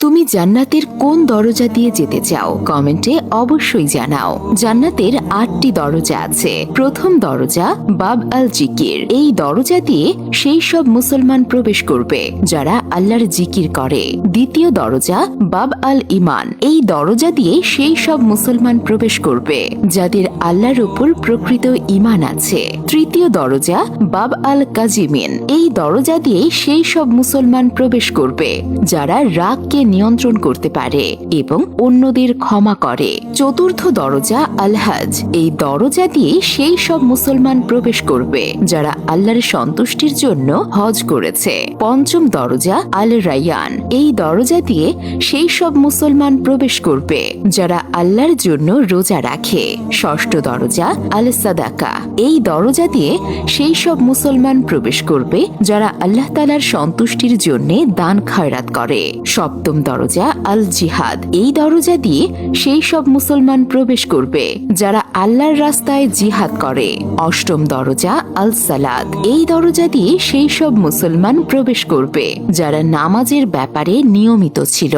তুমি জান্নাতের কোন দরজা দিয়ে যেতে চাও কমেন্টে অবশ্যই জানাও। জান্নাতের 8টি দরজা আছে। প্রথম দরজা বাব আল জিকির। এই দরজা দিয়ে সেই সব মুসলমান প্রবেশ করবে যারা আল্লাহর জিকির করে। দ্বিতীয় দরজা বাব আল ইমান। এই দরজা দিয়ে সেই সব মুসলমান প্রবেশ করবে যাদের আল্লাহর উপর প্রকৃত ইমান আছে। তৃতীয় দরজা বাব আল কাজিমিন। এই দরজা দিয়ে সেই সব মুসলমান প্রবেশ করবে যারা রাগকে নিয়ন্ত্রণ করতে পারে এবং অন্যদের ক্ষমা করে। চতুর্থ দরজা আল হজ। এই দরজা দিয়ে সেই সব মুসলমান প্রবেশ করবে যারা আল্লাহর সন্তুষ্টির জন্য হজ করেছে। পঞ্চম দরজা আল রায়ান। এই দরজা দিয়ে সেই সব মুসলমান প্রবেশ করবে যারা আল্লাহর জন্য রোজা রাখে। ষষ্ঠ দরজা আল সাদাকা। এই দরজা দিয়ে সেই সব মুসলমান প্রবেশ করবে যারা আল্লাহ তাআলার সন্তুষ্টির জন্য দান খয়রাত করে। সপ্তম দরজা আল জিহাদ। এই দরজা দিয়ে সেই সব মুসলমান প্রবেশ করবে যারা আল্লাহর রাস্তায় জিহাদ করে। অষ্টম দরজা আল সালাত। এই দরজা দিয়ে সেই সব মুসলমান প্রবেশ করবে যারা নামাজের ব্যাপারে নিয়মিত ছিল।